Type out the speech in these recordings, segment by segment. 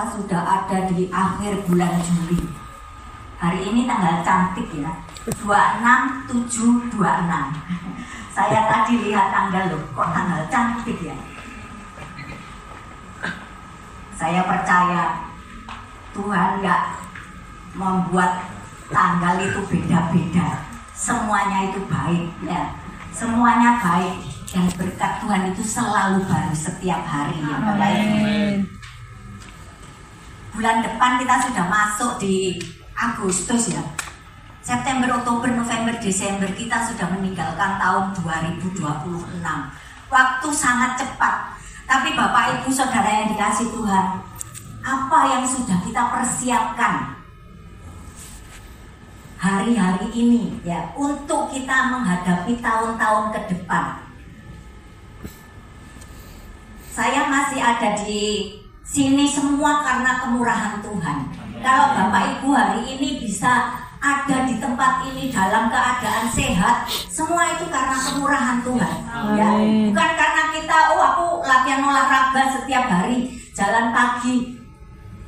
Sudah ada di akhir bulan Juli. Hari ini tanggal cantik ya, 26726. Saya tadi lihat tanggal loh, kok tanggal cantik ya. Saya percaya Tuhan nggak membuat tanggal itu beda-beda. Semuanya itu baik ya, semuanya baik, dan berkat Tuhan itu selalu baru setiap hari ya Bapak Ibu. Bulan depan kita sudah masuk di Agustus ya. September, Oktober, November, Desember kita sudah meninggalkan tahun 2026. Waktu sangat cepat. Tapi Bapak Ibu Saudara yang dikasih Tuhan, apa yang sudah kita persiapkan hari-hari ini ya untuk kita menghadapi tahun-tahun ke depan? Saya masih ada di sini semua karena kemurahan Tuhan. Kalau Bapak Ibu hari ini bisa ada di tempat ini dalam keadaan sehat, semua itu karena kemurahan Tuhan. Ya, bukan karena kita, aku latihan olahraga setiap hari, jalan pagi.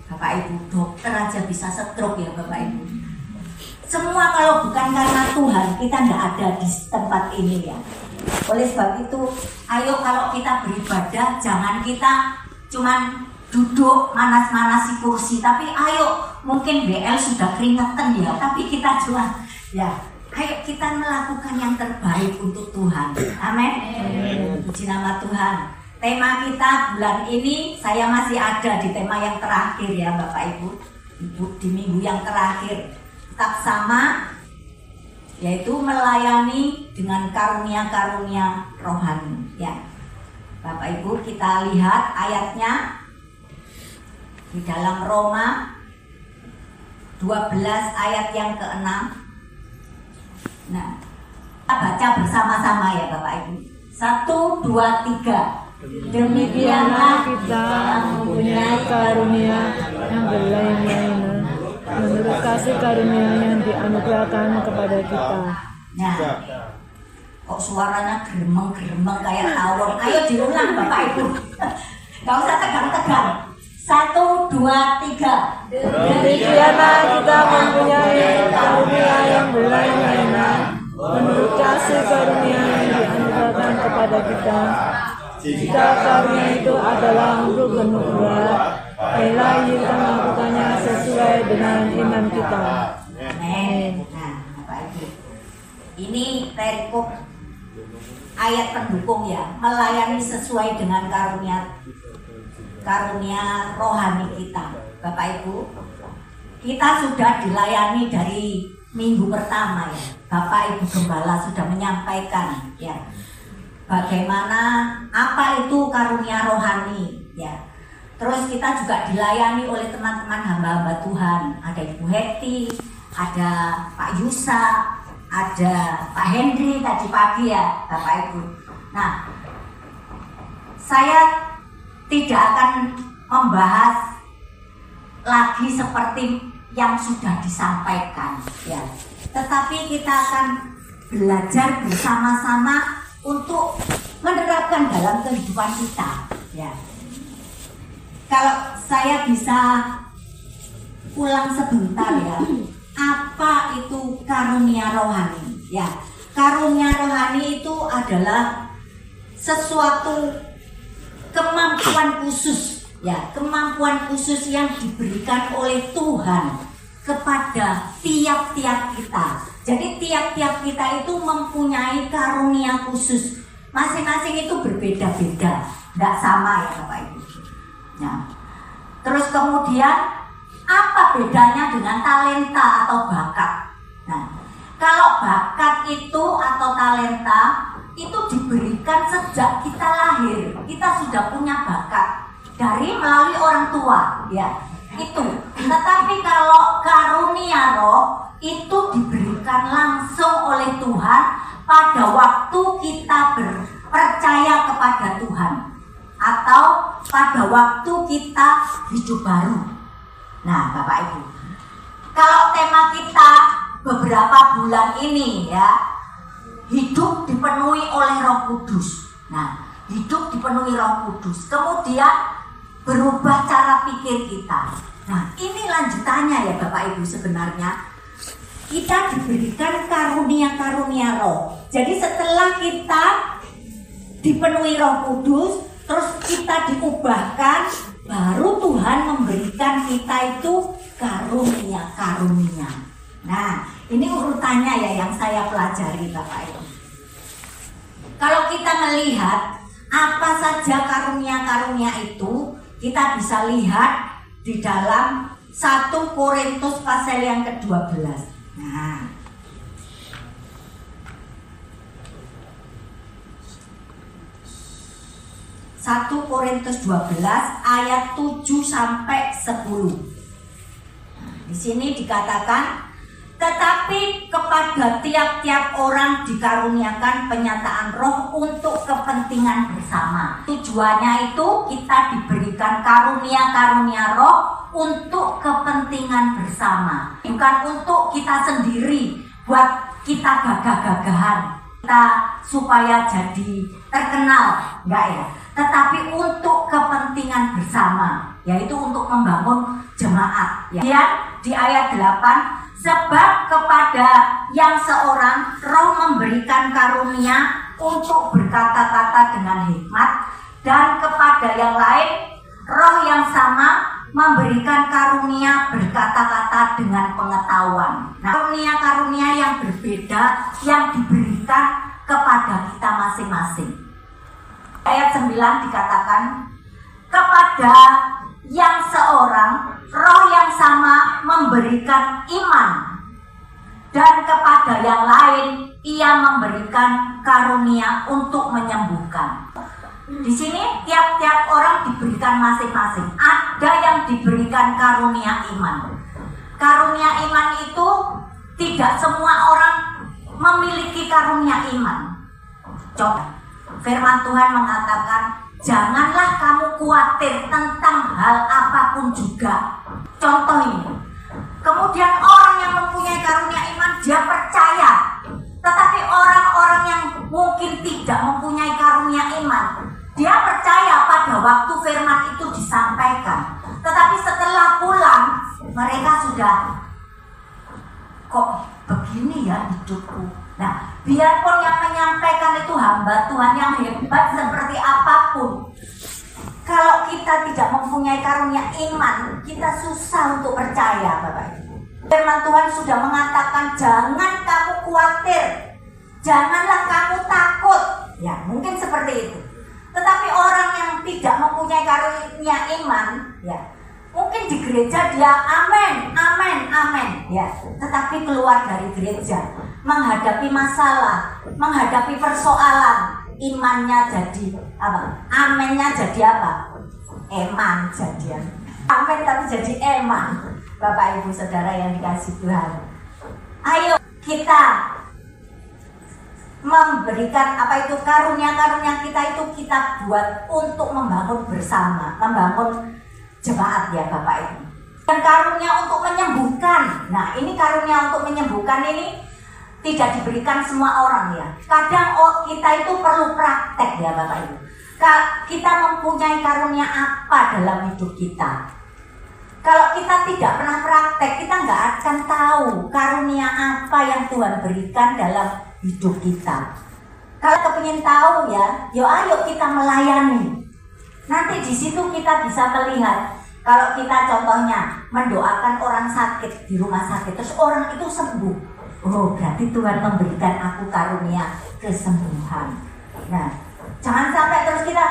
Bapak Ibu, dokter aja bisa stroke ya Bapak Ibu. Semua kalau bukan karena Tuhan, kita nggak ada di tempat ini ya. Oleh sebab itu, ayo kalau kita beribadah, jangan kita cuman duduk manas-manasi kursi, tapi ayo, mungkin BL sudah keringetan ya, tapi kita cuma ya, ayo kita melakukan yang terbaik untuk Tuhan. Amin. Puji nama Tuhan. Tema kita bulan ini, saya masih ada di tema yang terakhir ya Bapak Ibu, di minggu yang terakhir tetap sama, yaitu melayani dengan karunia-karunia rohani ya. Bapak Ibu, kita lihat ayatnya di dalam Roma 12 ayat yang ke-6. Nah, kita baca bersama-sama ya Bapak Ibu. 1, 2, 3. Demikianlah kita mempunyai karunia yang berlain-lainan menurut kasih karunia yang dianugerahkan kepada kita. Nah, kok suaranya geremeng-geremeng kayak tawon. Ayo diulang Bapak Ibu. Gak usah tegang-tegang. 1, 2, 3. Demikianlah kita mempunyai karunia yang berlain-lainan menurut kasih karunia yang dianugerahkan kepada kita. Jika karunia itu adalah untuk bernubuat, marilah kita melakukannya sesuai dengan iman kita. Amin. Nah, Bapak Ibu, ini perikop ayat pendukung ya, melayani sesuai dengan karunia rohani kita. Bapak Ibu, kita sudah dilayani dari minggu pertama ya. Bapak Ibu Gembala sudah menyampaikan ya, bagaimana apa itu karunia rohani ya. Terus kita juga dilayani oleh teman-teman hamba-hamba Tuhan. Ada Ibu Heti, ada Pak Yusa, ada Pak Hendri tadi pagi ya Bapak Ibu. Nah, saya tidak akan membahas lagi seperti yang sudah disampaikan ya. Tetapi kita akan belajar bersama-sama untuk menerapkan dalam kehidupan kita ya. Kalau saya bisa ulang sebentar ya, apa itu karunia rohani ya. Karunia rohani itu adalah sesuatu kemampuan khusus ya, kemampuan khusus yang diberikan oleh Tuhan kepada tiap-tiap kita. Jadi tiap-tiap kita itu mempunyai karunia khusus. Masing-masing itu berbeda-beda, tidak sama ya Bapak Ibu. Nah, terus kemudian apa bedanya dengan talenta atau bakat? Nah, kalau bakat itu atau talenta itu diberikan sejak kita lahir. Kita sudah punya bakat dari melalui orang tua ya. Itu. Tetapi kalau karunia roh itu diberikan langsung oleh Tuhan pada waktu kita percaya kepada Tuhan atau pada waktu kita hidup baru. Nah, Bapak Ibu, kalau tema kita beberapa bulan ini ya, hidup dipenuhi oleh Roh Kudus. Nah, hidup dipenuhi Roh Kudus. Kemudian berubah cara pikir kita. Nah, ini lanjutannya ya Bapak Ibu, sebenarnya kita diberikan karunia-karunia roh. Jadi setelah kita dipenuhi Roh Kudus, terus kita diubahkan, baru Tuhan memberikan kita itu karunia-karunia. Nah, ini urutannya ya yang saya pelajari Bapak Ibu. Kalau kita melihat apa saja karunia-karunia itu, kita bisa lihat di dalam 1 Korintus pasal yang ke-12. Nah, 1 Korintus 12 ayat 7 sampai 10. Nah, di sini dikatakan, tetapi kepada tiap-tiap orang dikaruniakan penyataan roh untuk kepentingan bersama. Tujuannya itu kita diberikan karunia-karunia roh untuk kepentingan bersama. Bukan untuk kita sendiri, buat kita gagah-gagahan, kita supaya jadi terkenal, enggak ya. Tetapi untuk kepentingan bersama, yaitu untuk membangun jemaat. Ya, di ayat 8, sebab kepada yang seorang roh memberikan karunia untuk berkata-kata dengan hikmat, dan kepada yang lain roh yang sama memberikan karunia berkata-kata dengan pengetahuan. Nah, karunia-karunia yang berbeda yang diberikan kepada kita masing-masing. Ayat 9 dikatakan, kepada yang seorang roh yang sama memberikan iman, dan kepada yang lain ia memberikan karunia untuk menyembuhkan. Di sini tiap-tiap orang diberikan masing-masing. Ada yang diberikan karunia iman. Karunia iman itu tidak semua orang memiliki karunia iman. Coba, firman Tuhan mengatakan, janganlah kamu khawatir tentang hal apapun juga. Contoh ini. Kemudian orang yang mempunyai karunia iman, dia percaya. Tetapi orang-orang yang mungkin tidak mempunyai karunia iman, dia percaya pada waktu firman itu disampaikan. Tetapi setelah pulang, mereka sudah, kok begini ya hidupku. Nah, biarpun yang menyampaikan itu hamba Tuhan yang hebat seperti apapun, kalau kita tidak mempunyai karunia iman, kita susah untuk percaya, Bapak Ibu. Firman Tuhan sudah mengatakan, jangan kamu khawatir, janganlah kamu takut. Ya, mungkin seperti itu. Tetapi orang yang tidak mempunyai karunia iman, ya, mungkin di gereja dia amin, amin, amin, ya. Tetapi keluar dari gereja, menghadapi masalah, menghadapi persoalan, imannya jadi apa? Aminnya jadi apa? Eman jadian. Amin tapi jadi eman. Bapak Ibu Saudara yang dikasih Tuhan, ayo kita memberikan apa itu karunia-karunia kita itu kita buat untuk membangun bersama, membangun jemaat ya Bapak Ibu. Dan karunia untuk menyembuhkan. Nah, ini karunia untuk menyembuhkan ini tidak diberikan semua orang ya. Kadang kita itu perlu praktek ya Bapak Ibu. Kita mempunyai karunia apa dalam hidup kita. Kalau kita tidak pernah praktek, kita nggak akan tahu karunia apa yang Tuhan berikan dalam hidup kita. Kalau kepingin tahu ya, yo ayo kita melayani. Nanti di situ kita bisa melihat. Kalau kita contohnya mendoakan orang sakit di rumah sakit, terus orang itu sembuh. Oh, berarti Tuhan memberikan aku karunia kesembuhan. Nah, jangan sampai terus kita,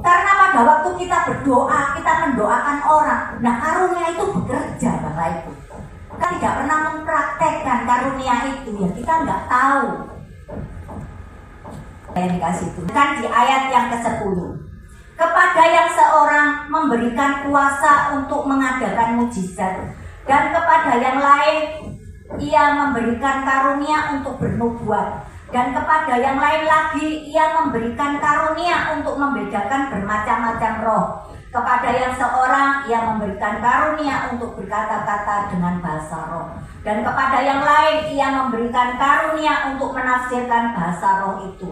karena pada waktu kita berdoa, kita mendoakan orang. Nah, karunia itu bekerja, Bapak Ibu. Kita tidak pernah mempraktekkan karunia itu, ya kita nggak tahu. Yang dikasih itu kan di ayat yang ke-10. Kepada yang seorang memberikan kuasa untuk mengadakan mujizat, dan kepada yang lain ia memberikan karunia untuk bernubuat, dan kepada yang lain lagi ia memberikan karunia untuk membedakan bermacam-macam roh. Kepada yang seorang ia memberikan karunia untuk berkata-kata dengan bahasa roh, dan kepada yang lain ia memberikan karunia untuk menafsirkan bahasa roh itu.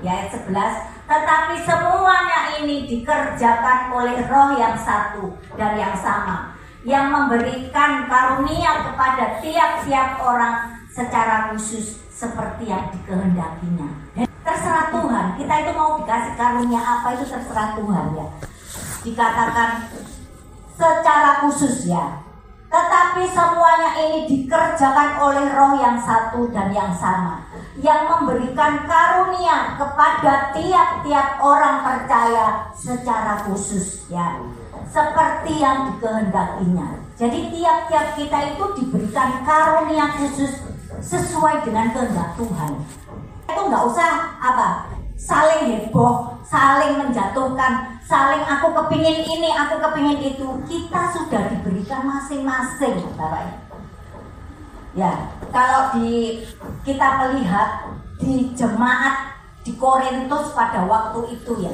Ya, ayat 11. Tetapi semuanya ini dikerjakan oleh Roh yang satu dan yang sama, yang memberikan karunia kepada tiap-tiap orang secara khusus seperti yang dikehendakinya. Dan terserah Tuhan, kita itu mau dikasih karunia apa itu terserah Tuhan ya. Dikatakan secara khusus ya. Tetapi semuanya ini dikerjakan oleh Roh yang satu dan yang sama, yang memberikan karunia kepada tiap-tiap orang percaya secara khusus ya, seperti yang dikehendakinya. Jadi tiap-tiap kita itu diberikan karunia khusus sesuai dengan kehendak Tuhan. Itu nggak usah saling heboh, saling menjatuhkan, saling aku kepingin ini, aku kepingin itu. Kita sudah diberikan masing-masing, Bapak. Ya, kalau kita melihat di jemaat di Korintus pada waktu itu ya,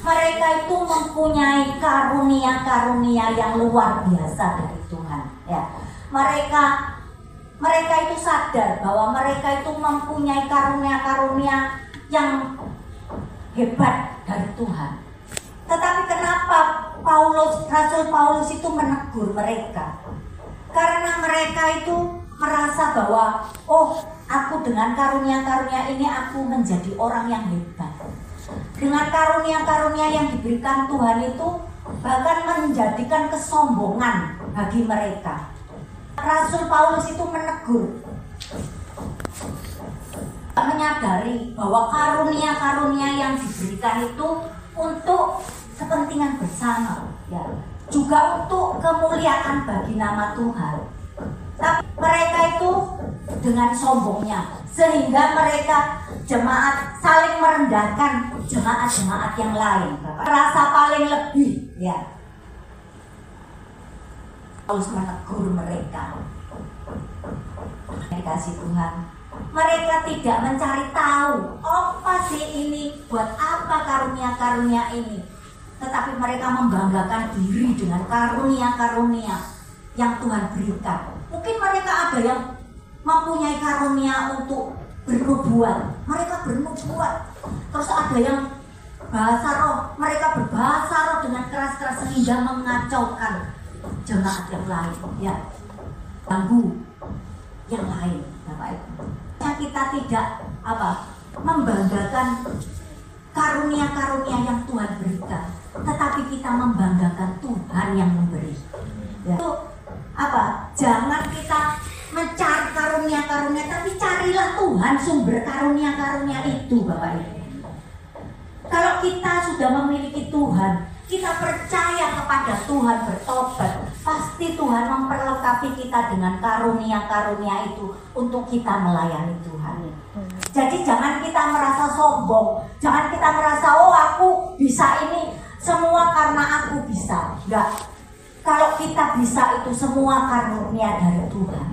mereka itu mempunyai karunia-karunia yang luar biasa dari Tuhan. Ya, mereka itu sadar bahwa mereka itu mempunyai karunia-karunia yang hebat dari Tuhan. Tetapi kenapa Rasul Paulus itu menegur mereka? Karena mereka itu merasa bahwa aku dengan karunia-karunia ini aku menjadi orang yang hebat. Dengan karunia-karunia yang diberikan Tuhan itu bahkan menjadikan kesombongan bagi mereka. Rasul Paulus itu menegur, menyadari bahwa karunia-karunia yang diberikan itu untuk kepentingan bersama ya, juga untuk kemuliaan bagi nama Tuhan. Tapi mereka itu dengan sombongnya, sehingga mereka jemaat saling merendahkan jemaat-jemaat yang lain, merasa paling lebih ya. Paulus menegur mereka, dikasih Tuhan. Mereka tidak mencari tahu apa sih ini, buat apa karunia-karunia ini. Tetapi mereka membanggakan diri dengan karunia-karunia yang Tuhan berikan. Mungkin mereka ada yang mempunyai karunia untuk bernubuat, mereka bernubuat. Terus ada yang bahasa roh, mereka berbahasa roh dengan keras-keras sehingga mengacaukan jemaat yang lain ya, ganggu yang lain, Bapak Ibu. Kita tidak membanggakan karunia-karunia yang Tuhan berikan, tetapi kita membanggakan Tuhan yang memberi ya. Itu jangan kita mencari karunia-karunia, tapi carilah Tuhan sumber karunia-karunia itu, Bapak Ibu. Kalau kita sudah memiliki Tuhan, kita percaya kepada Tuhan, bertobat, pasti Tuhan memperlengkapi kita dengan karunia-karunia itu untuk kita melayani Tuhan. Jadi jangan kita merasa sombong, jangan kita merasa aku bisa ini semua karena aku bisa. Enggak. Kalau kita bisa itu semua karunia dari Tuhan.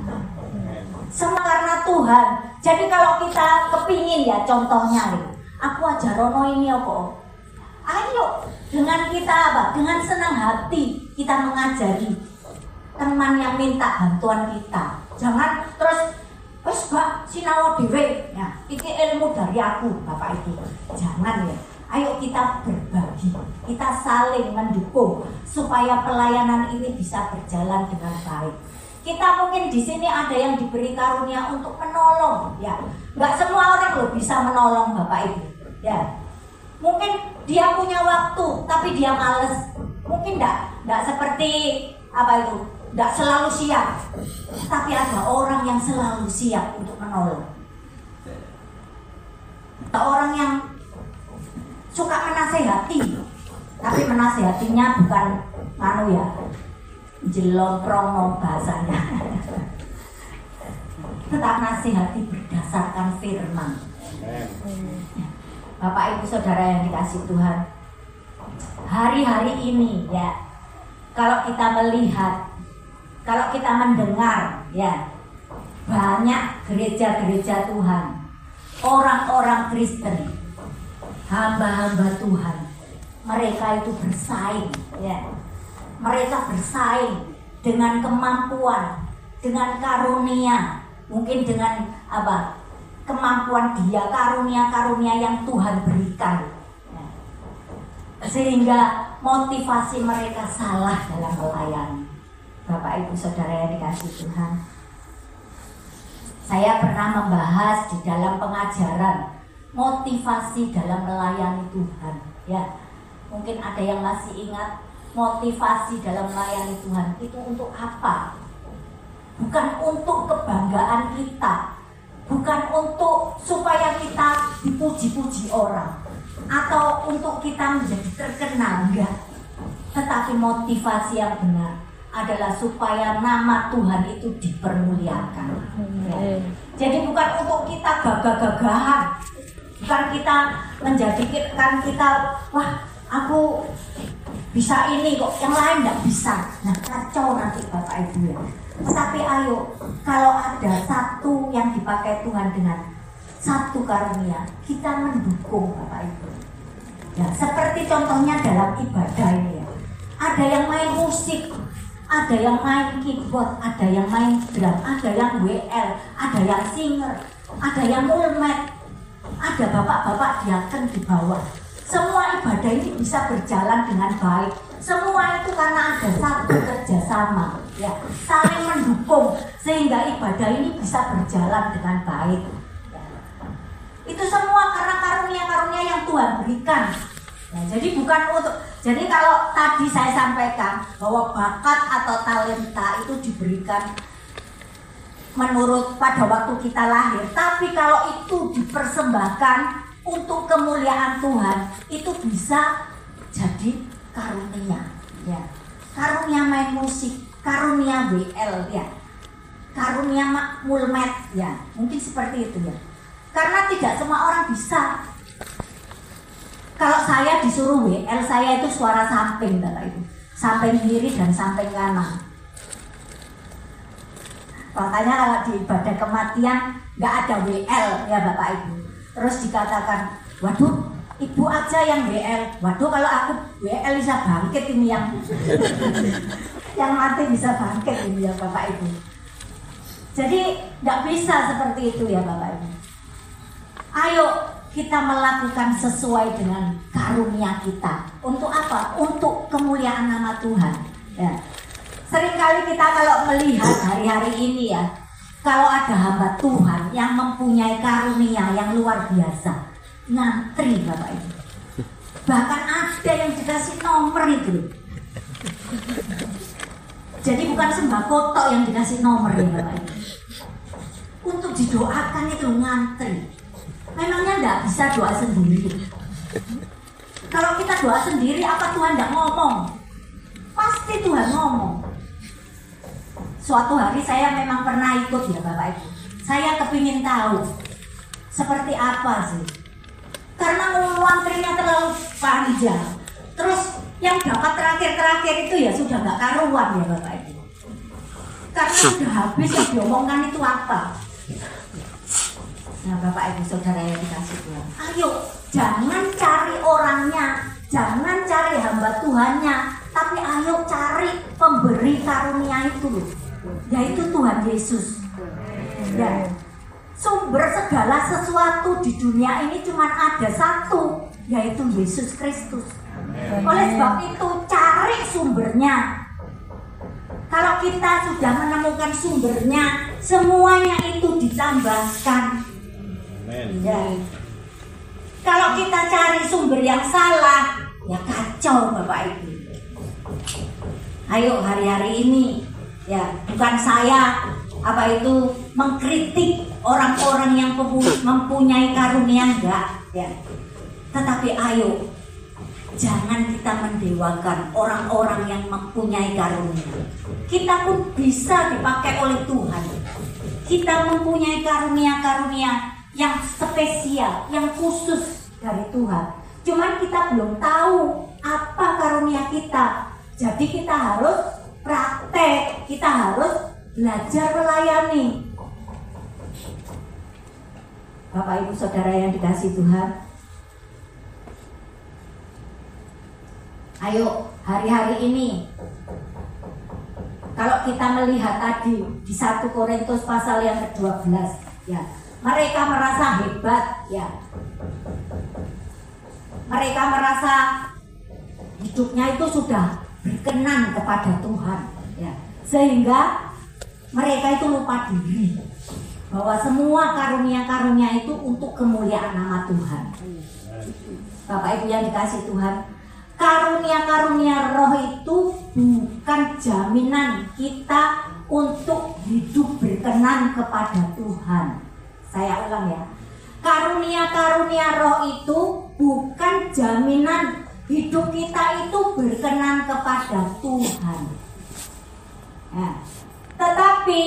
Semua karena Tuhan. Jadi kalau kita kepingin ya, contohnya aku ajar Rono ini kok. Ayo dengan kita dengan senang hati kita mengajari teman yang minta bantuan kita. Jangan terus wes Mbak sinau dhewe ya, iki ilmu dari aku Bapak Ibu. Jangan ya. Ayo kita berbagi, kita saling mendukung supaya pelayanan ini bisa berjalan dengan baik. Kita mungkin di sini ada yang diberi karunia untuk menolong ya. Enggak semua orang loh bisa menolong Bapak Ibu ya. Mungkin dia punya waktu tapi dia males. Mungkin enggak seperti enggak selalu siap. Tapi ada orang yang selalu siap untuk menolong. Ada orang yang suka menasehati, tapi menasehatinya bukan jelomprong bahasanya. Tetap nasihati berdasarkan firman. Bapak Ibu Saudara yang dikasihi Tuhan, hari-hari ini ya, kalau kita melihat, kalau kita mendengar ya, banyak gereja-gereja Tuhan, orang-orang Kristen, hamba-hamba Tuhan, mereka itu bersaing ya. Mereka bersaing dengan kemampuan, dengan karunia, mungkin dengan kemampuan dia, karunia-karunia yang Tuhan berikan ya. sehingga motivasi mereka salah dalam melayani. Bapak Ibu Saudara yang dikasihi Tuhan, saya pernah membahas di dalam pengajaran motivasi dalam melayani Tuhan. Ya, mungkin ada yang masih ingat motivasi dalam melayani Tuhan itu untuk apa? Bukan untuk kebanggaan kita, bukan untuk supaya kita dipuji-puji orang, atau untuk kita menjadi terkenal, enggak. Tetapi motivasi yang benar adalah supaya nama Tuhan itu dipermuliakan. Ya. Jadi bukan untuk kita gagah-gagahan, bukan kita menjadikan kita, wah aku bisa ini kok, yang lain enggak bisa. Nah, kacau nanti Bapak Ibu ya. Tetapi ayo, kalau ada satu yang dipakai Tuhan dengan satu karunia, kita mendukung Bapak Ibu. Ya, seperti contohnya dalam ibadah ini ya. Ada yang main musik, ada yang main keyboard, ada yang main drum, ada yang WL, ada yang singer, ada yang mulmet, ada bapak-bapak diaken di bawah. Semua ibadah ini bisa berjalan dengan baik. Semua itu karena ada satu kerjasama, ya, saling mendukung sehingga ibadah ini bisa berjalan dengan baik. Itu semua karena karunia-karunia yang Tuhan berikan. Ya, jadi bukan untuk. Jadi kalau tadi saya sampaikan bahwa bakat atau talenta itu diberikan menurut pada waktu kita lahir, tapi kalau itu dipersembahkan untuk kemuliaan Tuhan, itu bisa jadi karunia. Ya, karunia main musik, karunia WL, ya, karunia mulmet, ya, mungkin seperti itu ya. Karena tidak semua orang bisa. Kalau saya disuruh WL, saya itu suara samping, Bapak Ibu, samping kiri dan samping kanan. Makanya kalau di ibadah kematian nggak ada WL ya Bapak Ibu. Terus dikatakan, waduh, Ibu aja yang WL. Waduh, kalau aku WL bisa bangkit ini yang mati bisa bangkit ini ya Bapak Ibu. Jadi nggak bisa seperti itu ya Bapak Ibu. Ayo kita melakukan sesuai dengan karunia kita. Untuk apa? Untuk kemuliaan nama Tuhan. Ya. Seringkali kita kalau melihat hari-hari ini ya, kalau ada hamba Tuhan yang mempunyai karunia yang luar biasa, ngantri Bapak Ibu. Bahkan ada yang dikasih nomor itu. Jadi bukan sembako tok yang dikasih nomor ya Bapak Ibu. Untuk didoakan itu ngantri. Memangnya enggak bisa doa sendiri? Kalau kita doa sendiri, apa Tuhan enggak ngomong? Pasti Tuhan ngomong. Suatu hari saya memang pernah ikut ya Bapak Ibu. Saya kepingin tahu seperti apa sih. Karena antrinya terlalu panjang. Terus yang dapat terakhir-terakhir itu ya sudah enggak karuan ya Bapak Ibu. Karena sudah habis yang diomongkan itu apa? Nah Bapak Ibu Saudara yang dikasih Tuhan, ayo jangan cari orangnya, jangan cari hamba Tuhannya, tapi ayo cari pemberi karunia itu, yaitu Tuhan Yesus. Ya, sumber segala sesuatu di dunia ini cuma ada satu, yaitu Yesus Kristus. Oleh sebab itu cari sumbernya. Kalau kita sudah menemukan sumbernya, semuanya itu ditambahkan. Ya. Kalau kita cari sumber yang salah, ya kacau Bapak Ibu. Ayo hari-hari ini, ya bukan saya mengkritik orang-orang yang mempunyai karunia enggak, ya. Tetapi ayo jangan kita mendewakan orang-orang yang mempunyai karunia. Kita pun bisa dipakai oleh Tuhan. Kita mempunyai karunia-karunia yang spesial, yang khusus dari Tuhan. Cuman kita belum tahu apa karunia kita. Jadi kita harus praktek, kita harus belajar melayani. Bapak Ibu Saudara yang dikasihi Tuhan, ayo hari-hari ini kalau kita melihat tadi di 1 Korintus pasal yang ke-12 ya, mereka merasa hebat ya. Mereka merasa hidupnya itu sudah berkenan kepada Tuhan, ya. Sehingga mereka itu lupa diri bahwa semua karunia-karunia itu untuk kemuliaan nama Tuhan. Bapak Ibu yang dikasih Tuhan, karunia-karunia roh itu bukan jaminan kita untuk hidup berkenan kepada Tuhan. Saya ulang ya, karunia-karunia roh itu bukan jaminan hidup kita itu berkenan kepada Tuhan. Nah, tetapi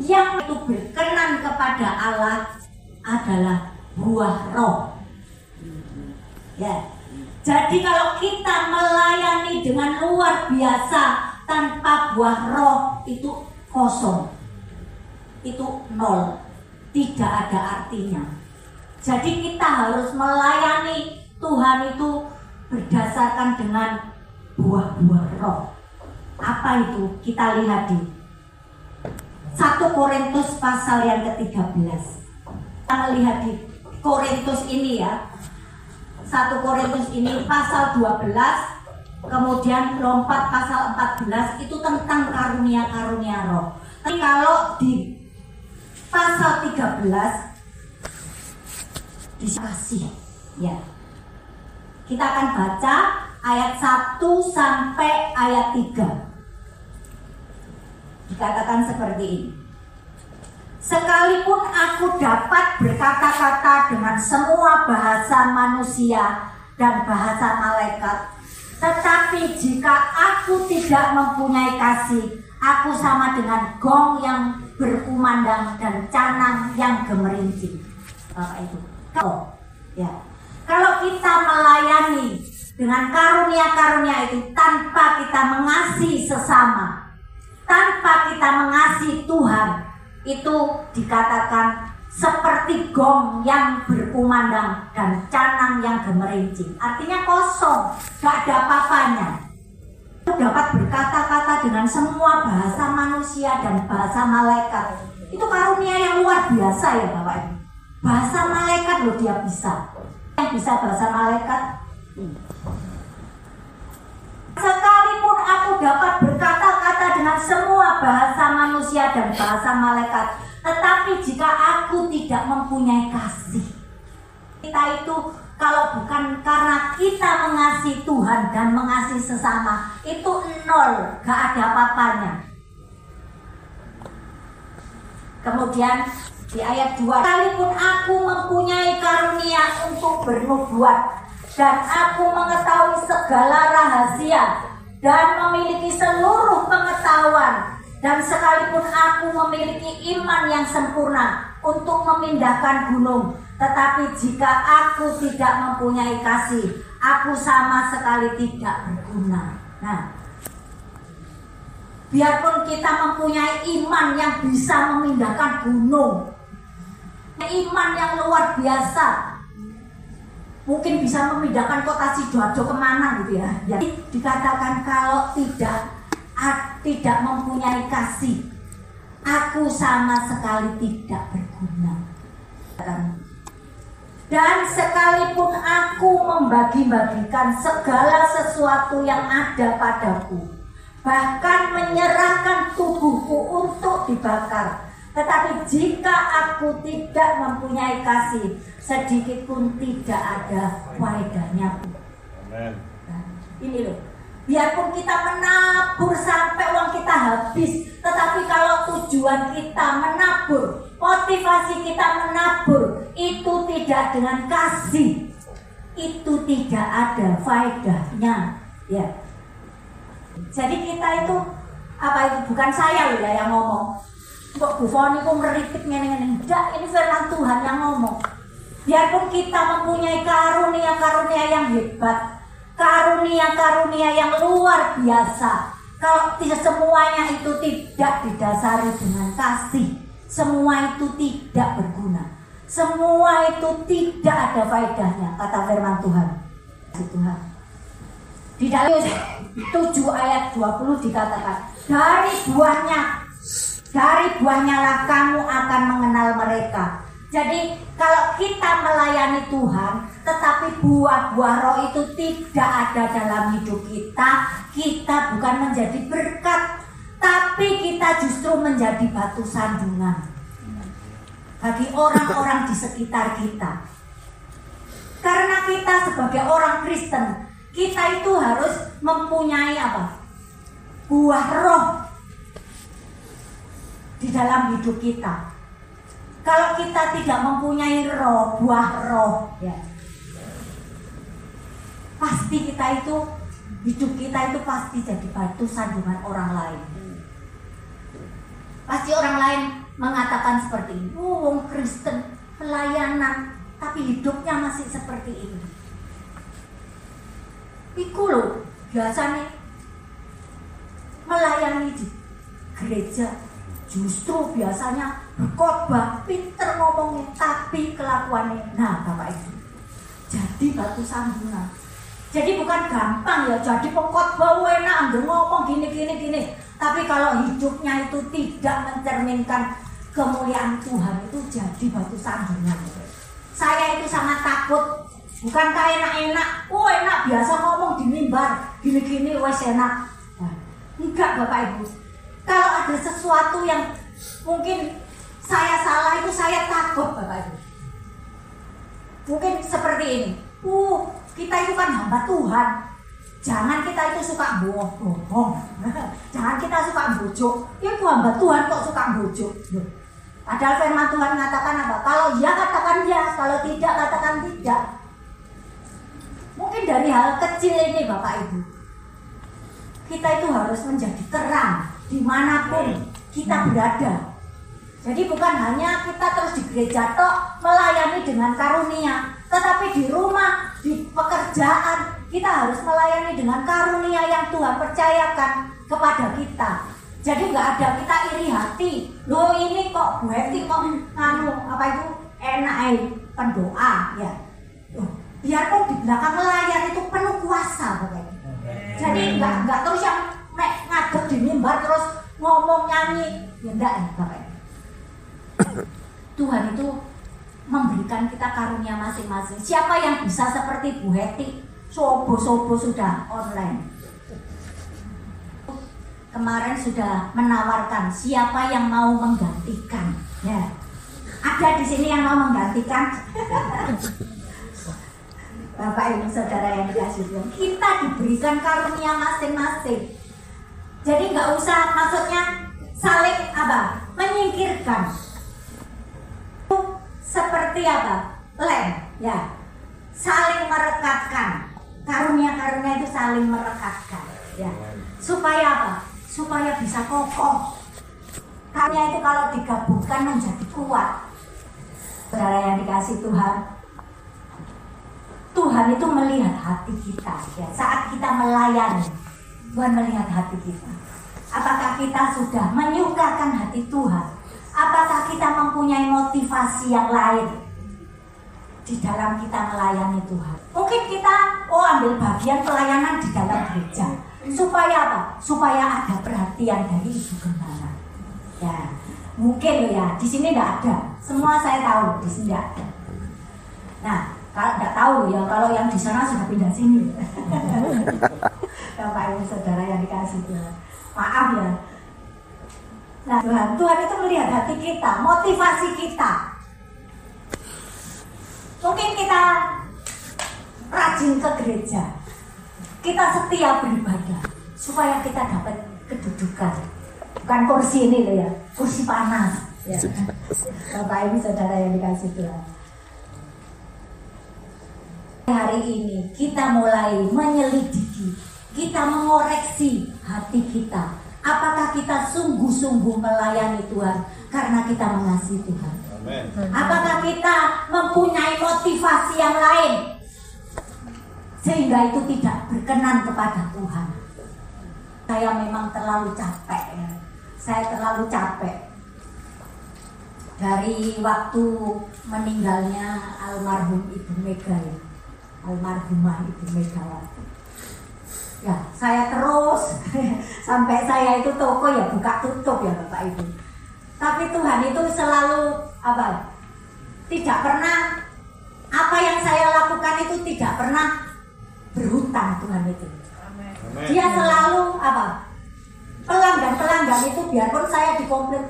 yang itu berkenan kepada Allah adalah buah roh. Ya. Jadi kalau kita melayani dengan luar biasa tanpa buah roh, itu kosong. Itu nol. Tidak ada artinya. Jadi kita harus melayani Tuhan itu berdasarkan dengan buah-buah roh. Apa itu? Kita lihat di 1 Korintus pasal yang ke-13. Kita melihat di Korintus ini ya. 1 Korintus ini pasal 12, kemudian lompat pasal 14, itu tentang karunia-karunia roh. Tapi kalau di pasal 13 dikasih ya. Kita akan baca ayat 1 sampai ayat 3. Dikatakan seperti ini. Sekalipun aku dapat berkata-kata dengan semua bahasa manusia dan bahasa malaikat, tetapi jika aku tidak mempunyai kasih, aku sama dengan gong yang berkumandang dan canang yang gemerincing. Bapak Ibu, kalau kita melayani dengan karunia-karunia itu tanpa kita mengasihi sesama, tanpa kita mengasihi Tuhan, itu dikatakan seperti gong yang berkumandang dan canang yang gemerincing. Artinya kosong, gak ada apa-apanya. Dapat berkata-kata dengan semua bahasa manusia dan bahasa malaikat. Itu karunia yang luar biasa ya Bapak Ibu. Bahasa malaikat loh dia bisa. Yang bisa bahasa malaikat. Sekalipun aku dapat berkata-kata dengan semua bahasa manusia dan bahasa malaikat, tetapi jika aku tidak mempunyai kasih, kita itu kalau bukan karena kita mengasihi Tuhan dan mengasihi sesama, itu nol, gak ada apa-apanya. Kemudian di ayat 2, sekalipun aku mempunyai karunia untuk bernubuat dan aku mengetahui segala rahasia dan memiliki seluruh pengetahuan, dan sekalipun aku memiliki iman yang sempurna untuk memindahkan gunung, tetapi jika aku tidak mempunyai kasih, aku sama sekali tidak berguna. Nah, biarpun kita mempunyai iman yang bisa memindahkan gunung, iman yang luar biasa, mungkin bisa memindahkan kota Sidoarjo kemana gitu ya. Jadi dikatakan kalau tidak mempunyai kasih, aku sama sekali tidak berguna. Dan sekalipun aku membagi-bagikan segala sesuatu yang ada padaku, bahkan menyerahkan tubuhku untuk dibakar, tetapi jika aku tidak mempunyai kasih, sedikit pun tidak ada faedahnya. Amen. Nah, ini loh, biarpun kita menabur sampai uang kita habis, tetapi kalau tujuan kita menabur, motivasi kita menabur itu tidak dengan kasih, itu tidak ada faedahnya, ya. Jadi kita itu bukan saya loh ya yang ngomong. Kok Bu Foni kok ngeritik ngene-ngene. Enggak, ini firman Tuhan yang ngomong. Biarpun kita mempunyai karunia-karunia yang hebat, karunia-karunia yang luar biasa, kalau semuanya itu tidak didasari dengan kasih, semua itu tidak berguna, semua itu tidak ada faedahnya, kata firman Tuhan. Tuhan. Di dalam 7 ayat 20 dikatakan, dari buahnya lah kamu akan mengenal mereka. Jadi kalau kita melayani Tuhan, tetapi buah-buah roh itu tidak ada dalam hidup kita, kita bukan menjadi berkat, tapi kita justru menjadi batu sandungan bagi orang-orang di sekitar kita. Karena kita sebagai orang Kristen, kita itu harus mempunyai apa? Buah roh di dalam hidup kita. Kalau kita tidak mempunyai roh, buah roh, ya, pasti kita itu, hidup kita itu pasti jadi batu sandungan orang lain. Pasti orang lain mengatakan seperti ini, wong Kristen pelayanan, tapi hidupnya masih seperti ini. Iku loh, biasanya melayani di gereja justru biasanya berkhotbah, pinter ngomongnya, tapi kelakuannya, nah Bapak Ibu, jadi batu sandungan. Jadi bukan gampang ya jadi pengkhotbah enak anggur ngomong gini. Tapi kalau hidupnya itu tidak mencerminkan kemuliaan Tuhan, itu jadi batu sandungan. Saya itu sangat takut. Bukankah enak-enak? Oh enak biasa ngomong di mimbar gini wes enak. Nah, enggak Bapak Ibu. Kalau ada sesuatu yang mungkin saya salah itu saya takut Bapak Ibu. Mungkin seperti ini. Kita itu kan hamba Tuhan. Jangan kita itu suka bohong. Jangan kita suka bujuk. Ya itu hamba Tuhan kok suka bujuk. Padahal firman Tuhan mengatakan apa? Kalau ya katakan ya, kalau tidak katakan tidak. Mungkin dari hal kecil ini Bapak Ibu, kita itu harus menjadi terang dimanapun kita berada. Jadi bukan hanya kita terus di gereja tok melayani dengan karunia, tetapi di rumah, di pekerjaan kita harus melayani dengan karunia yang Tuhan percayakan kepada kita. Jadi nggak ada kita iri hati. Loh ini kok Bu Heti kok apa itu enak pendoa ya. Biarpun di belakang layar itu penuh kuasa Bapak. Jadi nggak terus yang ngadep di mimbar terus ngomong nyanyi ya enggak Bapak. Tuhan itu memberikan kita karunia masing-masing. Siapa yang bisa seperti Bu Heti? Sobo-sobo sudah online. Kemarin sudah menawarkan siapa yang mau menggantikan. Ya. Ada di sini yang mau menggantikan? Bapak Ibu Saudara yang dikasih Tuhan, kita diberikan karunia masing-masing. Jadi nggak usah maksudnya saling apa? Menyingkirkan. Seperti apa? Lem, ya. Saling merekatkan. Karunia-karunia itu saling merekatkan, ya. Supaya apa? Supaya bisa kokoh. Karunia itu kalau digabungkan menjadi kuat. Saudara yang dikasih Tuhan, Tuhan itu melihat hati kita, ya. Saat kita melayani, Tuhan melihat hati kita. Apakah kita sudah menyukakan hati Tuhan? Apakah kita mempunyai motivasi yang lain di dalam kita melayani Tuhan? Mungkin kita ambil bagian pelayanan di dalam gereja. Supaya apa? Supaya ada perhatian dari Ibu Gembala. Ya, mungkin loh ya. Di sini tidak ada. Semua saya tahu di sini tidak ada. Nah, kalau tidak tahu ya, kalau yang di sana sudah pindah sini. Bapak Ibu Saudara yang dikasih Tuhan, maaf ya. Nah, Tuhan itu melihat hati kita, motivasi kita. Mungkin kita rajin ke gereja, kita setia beribadah, supaya kita dapat kedudukan. Bukan kursi ini loh ya, kursi panas. Ya. Bapak Ibu Saudara yang dikasih Tuhan. Hari ini kita mulai menyelidiki, kita mengoreksi hati kita. Apakah kita sungguh-sungguh melayani Tuhan karena kita mengasihi Tuhan? Amen. Apakah kita mempunyai motivasi yang lain sehingga itu tidak berkenan kepada Tuhan? Saya memang terlalu capek ya. Saya terlalu capek dari waktu meninggalnya almarhum Ibu Mega ya. Almarhumah Ibu Megawati. Ya, saya terus sampai saya itu toko ya buka tutup ya Bapak Ibu. Tapi Tuhan itu selalu apa? Tidak pernah Apa yang saya lakukan itu tidak pernah berhutang Tuhan itu. Dia selalu apa? Pelanggan itu biarpun saya dikomplain,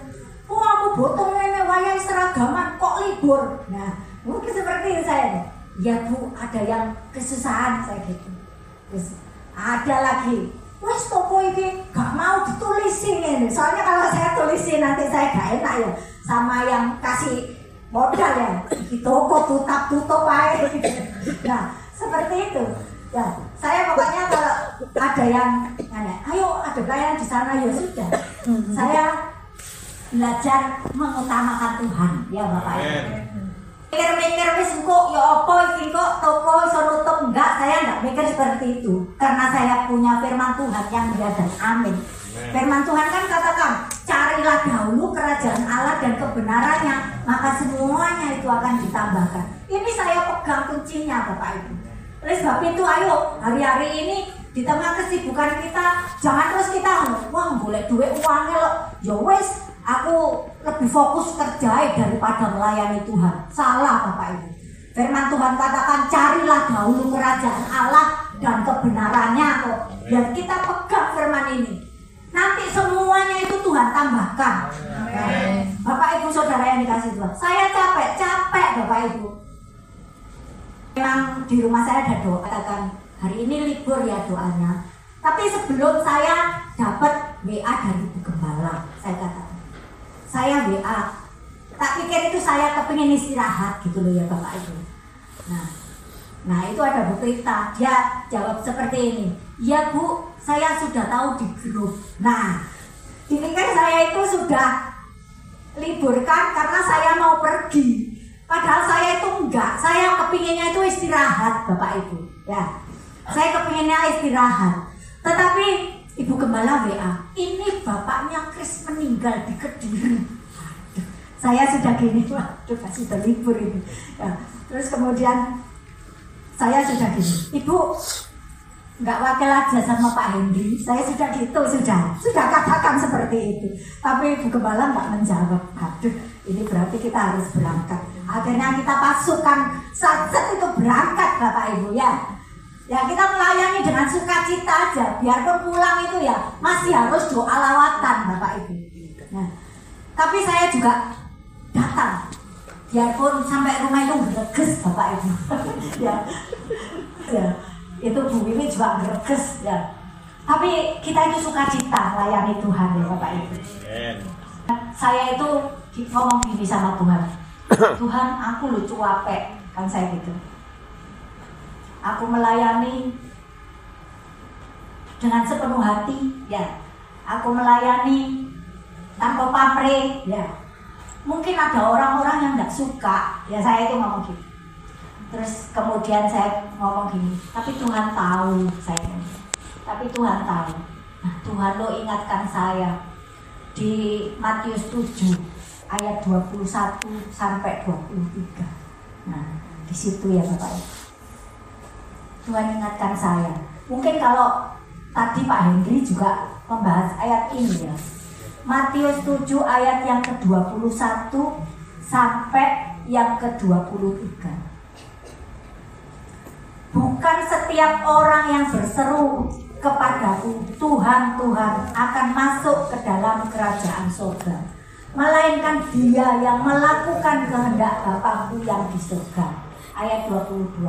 oh aku botong nenek wayai seragaman kok libur. Nah mungkin seperti itu saya. Ya Bu, ada yang kesusahan saya gitu. Terus ada lagi, wes toko ini gak mau ditulisin ini. Soalnya kalau saya tulisin nanti saya gak enak ya sama yang kasih modal ya. Di toko tutup aja. Nah seperti itu. Ya, saya pokoknya kalau ada yang nanya, ayo ada pelayanan di sana, ya sudah. Saya belajar mengutamakan Tuhan, ya Bapak Ibu. Mikir-mikir wis kok ya apa iki kok toko iso nutup, enggak, saya enggak mikir seperti itu. Karena saya punya firman Tuhan yang ya dan amin. Firman Tuhan kan katakan, carilah dahulu kerajaan Allah dan kebenarannya, maka semuanya itu akan ditambahkan. Ini saya pegang kuncinya Bapak Ibu. Oleh sebab itu ayo hari-hari ini di tengah kesibukan kita jangan terus kita wah boleh duit uangnya loh. Ya wes aku lebih fokus kerja daripada melayani Tuhan. Salah Bapak Ibu. Firman Tuhan katakan carilah dahulu kerajaan Allah dan kebenarannya kok. Dan kita pegang firman ini. Nanti semuanya itu Tuhan tambahkan. Bapak Ibu saudara yang dikasih Tuhan. Saya capek Bapak Ibu. Memang di rumah saya ada doa, katakan hari ini libur ya doanya. Tapi sebelum saya dapat WA dari Ibu Gembala, saya katakan, saya WA, tak pikir itu saya kepingin istirahat gitu loh ya Bapak Ibu. Nah itu ada Bu Rita, dia jawab seperti ini, iya Bu, saya sudah tahu di grup. Nah, dipikir saya itu sudah liburkan karena saya mau pergi. Padahal saya itu enggak, saya kepinginnya itu istirahat Bapak Ibu ya. Saya kepinginnya istirahat. Tetapi Ibu Gembala WA, ini bapaknya Kris meninggal di Kediri. Aduh, saya sudah gini, waduh pasti sudah libur ini ya. Terus kemudian saya sudah gini, Ibu enggak wakil aja sama Pak Hendy. Saya sudah gitu, sudah katakan seperti itu. Tapi Ibu Gembala enggak menjawab. Aduh, ini berarti kita harus berangkat. Akhirnya kita pasukan satset itu berangkat Bapak Ibu ya. Ya kita melayani dengan sukacita aja. Biarpun pulang itu ya masih harus doa lawatan Bapak Ibu. Nah, tapi saya juga datang. Biarpun sampai rumah itu greges Bapak Ibu. ya, itu Bu Wiwi juga greges ya. Tapi kita itu sukacita melayani Tuhan ya Bapak Ibu. Saya itu ngomong gini sama Tuhan. Tuhan, aku lucu capek, kan saya gitu. Aku melayani dengan sepenuh hati, ya. Aku melayani tanpa pamrih, ya. Mungkin ada orang-orang yang nggak suka, ya saya itu ngomong gitu. Terus kemudian saya ngomong gini, tapi Tuhan tahu saya. Tapi Tuhan tahu. Nah, Tuhan lo ingatkan saya di Matius 7. Ayat 21 sampai 23. Nah, di situ ya Bapak Ibu. Tuhan ingatkan saya. Mungkin kalau tadi Pak Hendri juga membahas ayat ini ya. Matius 7 ayat yang ke-21 sampai yang ke-23. Bukan setiap orang yang berseru kepadaku, Tuhan, Tuhan, akan masuk ke dalam kerajaan surga, melainkan dia yang melakukan kehendak Bapakku yang di surga. Ayat 22.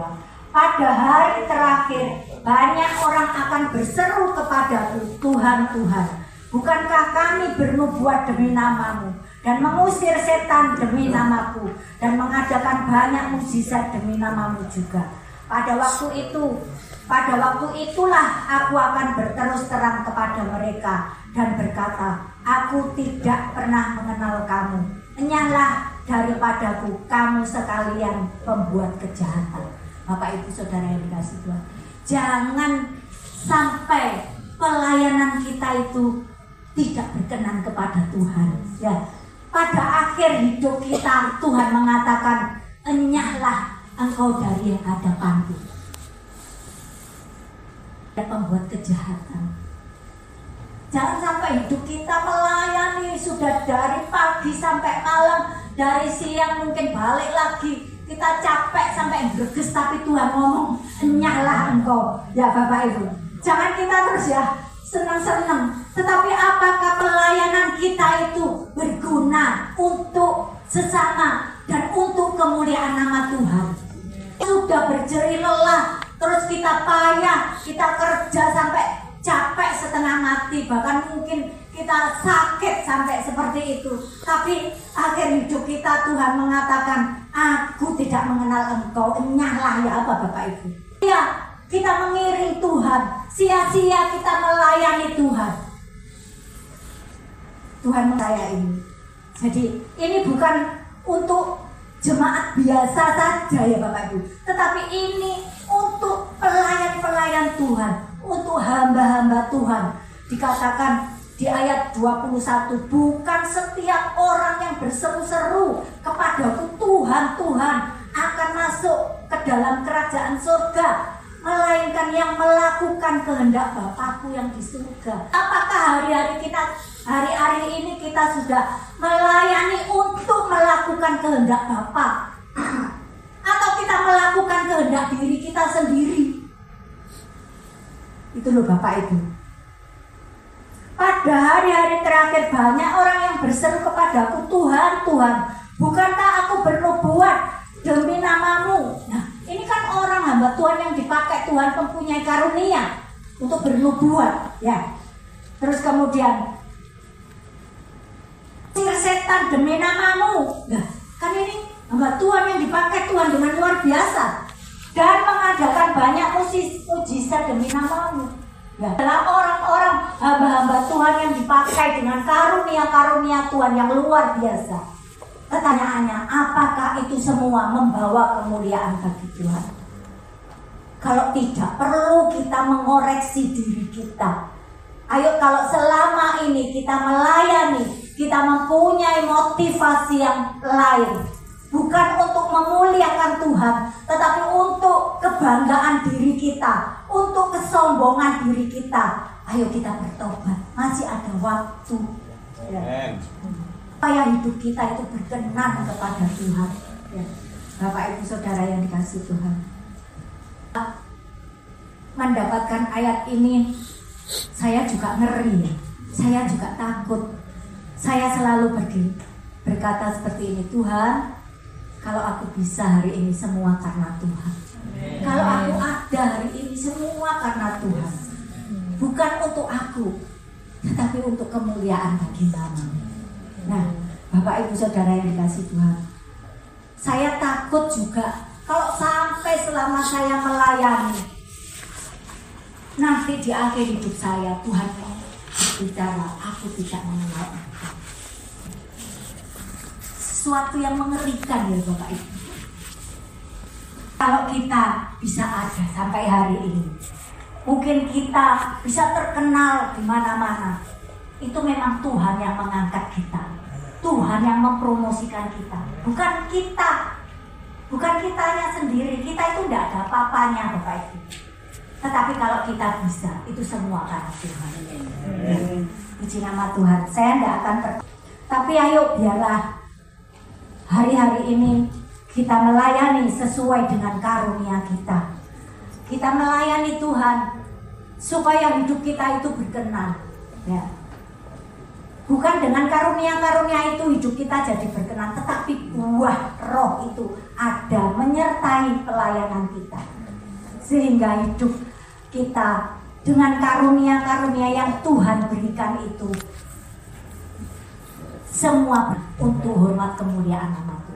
Pada hari terakhir banyak orang akan berseru kepadaku, Tuhan, Tuhan, bukankah kami bernubuat demi namamu dan mengusir setan demi namaku dan mengadakan banyak mukjizat demi namamu juga. Pada waktu itulah aku akan berterus terang kepada mereka dan berkata, aku tidak pernah mengenal kamu. Enyahlah daripadaku kamu sekalian pembuat kejahatan. Bapak Ibu Saudara yang dikasihi Tuhan, jangan sampai pelayanan kita itu tidak berkenan kepada Tuhan. Ya, pada akhir hidup kita Tuhan mengatakan, enyahlah engkau dari hadapanku. Dan pembuat kejahatan. Jangan sampai hidup kita melayani sudah dari pagi sampai malam, dari siang mungkin balik lagi, kita capek sampai greges, tapi Tuhan ngomong, enyahlah engkau. Ya Bapak Ibu, jangan kita terus ya senang-senang, tetapi apakah pelayanan kita itu berguna untuk sesama dan untuk kemuliaan nama Tuhan? Sudah berjeri lelah, terus kita payah, kita kerja sampai capek setengah mati, bahkan mungkin kita sakit sampai seperti itu, tapi akhir hidup kita Tuhan mengatakan, aku tidak mengenal engkau, enyahlah. Ya apa Bapak Ibu? Ya, kita mengiring Tuhan, sia-sia kita melayani Tuhan. Tuhan saya ini. Jadi ini bukan untuk jemaat biasa saja ya Bapak Ibu, tetapi ini untuk pelayan-pelayan Tuhan, untuk hamba-hamba Tuhan. Dikatakan di ayat 21, bukan setiap orang yang berseru-seru kepadaku Tuhan, Tuhan akan masuk ke dalam kerajaan surga, melainkan yang melakukan kehendak Bapakku yang di surga. Apakah hari-hari ini kita sudah melayani untuk melakukan kehendak Bapa? Atau kita melakukan kehendak diri kita sendiri? Itu loh Bapak Ibu. Pada hari-hari terakhir banyak orang yang berseru kepadaku, Tuhan, Tuhan, bukankah aku bernubuat demi namamu? Nah, ini kan orang hamba Tuhan yang dipakai Tuhan mempunyai karunia untuk bernubuat, ya. Terus kemudian, sihir setan demi namamu. Nah, kan ini hamba Tuhan yang dipakai Tuhan dengan luar biasa dan mengadakan banyak mujizat demi namamu. Ya, adalah orang-orang hamba-hamba Tuhan yang dipakai dengan karunia-karunia Tuhan yang luar biasa. Pertanyaannya, apakah itu semua membawa kemuliaan bagi Tuhan? Kalau tidak, perlu kita mengoreksi diri kita. Ayo, kalau selama ini kita melayani, kita mempunyai motivasi yang lain, bukan untuk memuliakan Tuhan, tetapi untuk kebanggaan diri kita, untuk kesombongan diri kita. Ayo kita bertobat, masih ada waktu ya. Supaya hidup kita itu berkenan kepada Tuhan ya. Bapak Ibu Saudara yang dikasihi Tuhan, mendapatkan ayat ini saya juga ngeri, saya juga takut. Saya selalu berkata seperti ini, Tuhan, kalau aku bisa hari ini semua karena Tuhan. Kalau aku ada hari ini semua karena Tuhan. Bukan untuk aku, tetapi untuk kemuliaan bagi nama. Nah, Bapak Ibu Saudara yang dikasihi Tuhan, saya takut juga kalau sampai selama saya melayani, nanti di akhir hidup saya Tuhan berbicara, aku tidak mengenal Engkau. Sesuatu yang mengerikan ya Bapak Ibu. Kalau kita bisa ada sampai hari ini, mungkin kita bisa terkenal di mana-mana, itu memang Tuhan yang mengangkat kita, Tuhan yang mempromosikan kita, bukan kita, bukan kitanya sendiri. Kita itu tidak ada apa-apanya Bapak Ibu. Tetapi kalau kita bisa, itu semua karena Tuhan. Puji nama Tuhan. Saya tidak akan tapi ayo biarlah hari-hari ini kita melayani sesuai dengan karunia kita. Kita melayani Tuhan supaya hidup kita itu berkenan. Ya. Bukan dengan karunia-karunia itu hidup kita jadi berkenan, tetapi buah roh itu ada menyertai pelayanan kita. Sehingga hidup kita dengan karunia-karunia yang Tuhan berikan itu semua untuk hormat kemuliaan nama Tuhan.